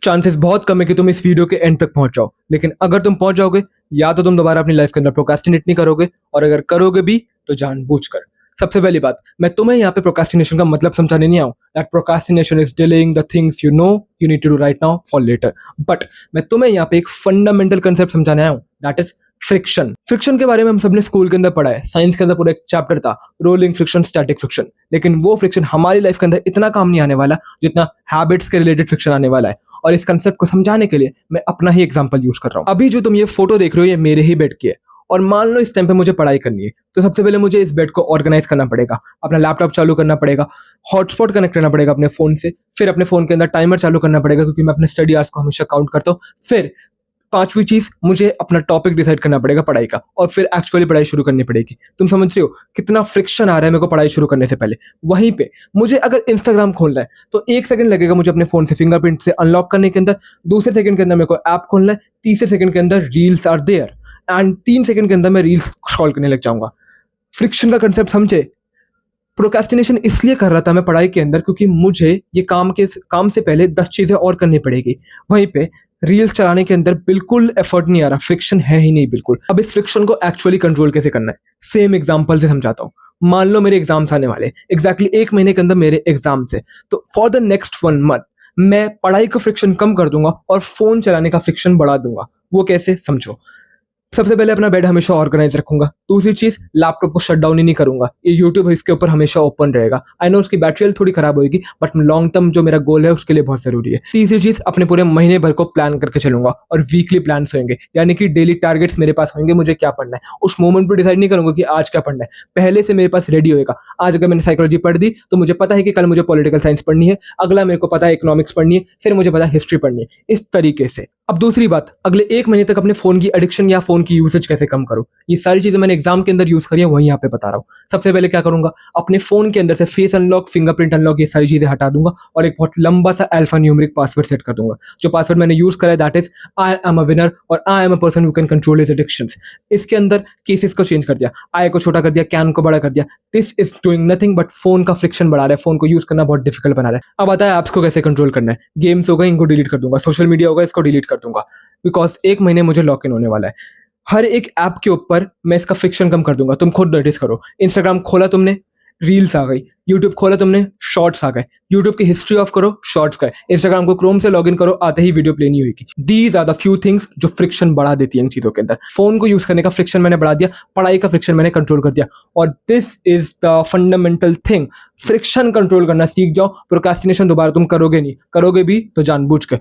Chances बहुत कम है कि तुम इस वीडियो के एंड तक पहुंच जाओ, लेकिन अगर तुम पहुंच जाओगे या तो तुम दोबारा अपनी लाइफ के अंदर प्रोक्रेस्टिनेट नहीं करोगे, और अगर करोगे भी तो जानबूझकर। सबसे पहली बात, मैं तुम्हें यहाँ पे प्रोक्रेस्टिनेशन का मतलब समझाने नहीं आऊँ that procrastination is delaying the things you know you need to do right now for later, but मैं तुम्हें यहाँ पे एक फंडामेंटल कंसेप्ट समझाने आया हूँ, दैट इज फ्रिक्शन। फ्रिक्शन के बारे में हम सबने स्कूल के अंदर पढ़ा है, साइंस के अंदर पूरा एक चैप्टर था, रोलिंग फ्रिक्शन, स्टैटिक फ्रिक्शन। लेकिन वो फ्रिक्शन हमारी लाइफ के अंदर इतना काम नहीं आने वाला जितना हैबिट्स के रिलेटेड फ्रिक्शन आने वाला है। और इस कंसेप्ट को समझाने के लिए मैं अपना ही एग्जांपल यूज कर रहा हूँ। अभी जो तुम ये फोटो देख रहे हो, ये मेरे ही बेड की है, और मान लो इस टाइम पे मुझे पढ़ाई करनी है, तो सबसे पहले मुझे इस बेड को ऑर्गेनाइज करना पड़ेगा, अपना लैपटॉप चालू करना पड़ेगा, हॉटस्पॉट कनेक्ट करना पड़ेगा अपने फोन से, फिर अपने फोन के अंदर टाइमर चालू करना पड़ेगा क्योंकि मैं अपने स्टडी आवर्स को हमेशा काउंट करता हूँ। फिर पांचवी चीज, मुझे अपना टॉपिक डिसाइड करना पड़ेगा पढ़ाई का, और फिर एक्चुअली पढ़ाई शुरू करनी पड़ेगी। तुम समझ रहे हो कितना फ्रिक्शन आ रहा है मेरे को पढ़ाई शुरू करने से पहले। वहीं पे मुझे अगर इंस्टाग्राम खोलना है तो 1 सेकंड लगेगा मुझे अपने फोन से फिंगरप्रिंट से अनलॉक करने के अंदर, दूसरे सेकंड के अंदर मेरे को ऐप खोलना है, तीसरे सेकंड के अंदर reels are there, and 3 second के अंदर मैं रील्स स्क्रॉल करने लग जाऊंगा। फ्रिक्शन का कंसेप्ट समझे? प्रोक्रेस्टिनेशन इसलिए कर रहा था मैं पढ़ाई के अंदर क्योंकि मुझे ये काम से पहले 10 चीजें और करनी पड़ेगी। वहीं पे रील्स चलाने के अंदर बिल्कुल एफर्ट नहीं आ रहा, फ्रिक्शन है ही नहीं बिल्कुल। अब इस फ्रिक्शन को एक्चुअली कंट्रोल कैसे करना है, सेम एग्जांपल से समझाता हूँ। मान लो मेरे एग्जाम्स आने वाले, एग्जैक्टली 1 महीने के अंदर मेरे एग्जाम्स है, तो फॉर द नेक्स्ट 1 मंथ मैं पढ़ाई का फ्रिक्शन कम कर दूंगा और फोन चलाने का फ्रिक्शन बढ़ा दूंगा। वो कैसे, समझो। सबसे पहले अपना बेड हमेशा ऑर्गेनाइज रखूंगा। दूसरी चीज, लैपटॉप को शट डाउन ही नहीं करूंगा, ये यूट्यूब है इसके ऊपर हमेशा ओपन रहेगा। आई नो उसकी बैटरी थोड़ी खराब होगी, बट लॉन्ग टर्म जो मेरा गोल है उसके लिए बहुत जरूरी है। तीसरी चीज, अपने पूरे महीने भर को प्लान करके चलूंगा, और वीकली प्लान होंगे, यानी कि डेली टारगेट्स मेरे पास होंगे, मुझे क्या पढ़ना है। उस मोमेंट पर डिसाइड नहीं करूंगा कि आज क्या पढ़ना है, पहले से मेरे पास रेडी होएगा। आज अगर मैंने साइकोलॉजी पढ़ दी तो मुझे पता है कि कल मुझे पॉलिटिकल साइंस पढ़नी है, अगला मेरे को पता है इकोनॉमिक्स पढ़नी है, फिर मुझे पता है हिस्ट्री पढ़नी है, इस तरीके से। अब दूसरी बात, अगले 1 महीने तक अपने फोन की एडिक्शन या फोन की यूसेज कैसे कम करूं, ये सारी चीजें मैंने एग्जाम के अंदर यूज करी है, वहीं यहाँ पे बता रहा हूँ। सबसे पहले क्या करूंगा, अपने फोन के अंदर से फेस अनलॉक, फिंगरप्रिंट अनलॉक, ये सारी चीजें हटा दूंगा, और एक बहुत लंबा सा अल्फा न्यूमेरिक पासवर्ड सेट कर दूंगा। जो पासवर्ड मैंने यूज करा है that is I am a winner, और I am a person who can control his addictions. इसके अंदर केसेस को चेंज कर दिया, आई को छोटा कर दिया, कैन को बड़ा कर दिया। This is doing nothing but phone का फ्रिक्शन बढ़ा रहा है, फोन को यूज करना बहुत डिफिकल्ट बना रहा है। अब आता है ऐप्स को कैसे कंट्रोल करना है। गेम्स होगा, इनको डिलीट कर दूंगा, सोशल मीडिया होगा, इसको डिलीट कर दूंगा, बिकॉज 1 महीने मुझे लॉक इन होने वाला है। हर एक ऐप के ऊपर मैं इसका फ्रिक्शन कम कर दूंगा। तुम खुद नोटिस करो, इंस्टाग्राम खोला तुमने, रील्स आ गई, यूट्यूब खोला तुमने, शॉर्ट्स आ गए, यूट्यूब की हिस्ट्री ऑफ करो, शॉर्ट्स गए, इंस्टाग्राम को क्रोम से लॉगिन करो, आते ही वीडियो प्ले नहीं होगी। These are the few things जो फ्रिक्शन बढ़ा देती है इन चीजों के अंदर। फोन को यूज करने का फ्रिक्शन मैंने बढ़ा दिया, पढ़ाई का फ्रिक्शन मैंने कंट्रोल कर दिया, और this is the fundamental thing. Friction control करना सीख जाओ, प्रोक्रेस्टिनेशन दोबारा तुम करोगे नहीं, करोगे भी तो जानबूझ के।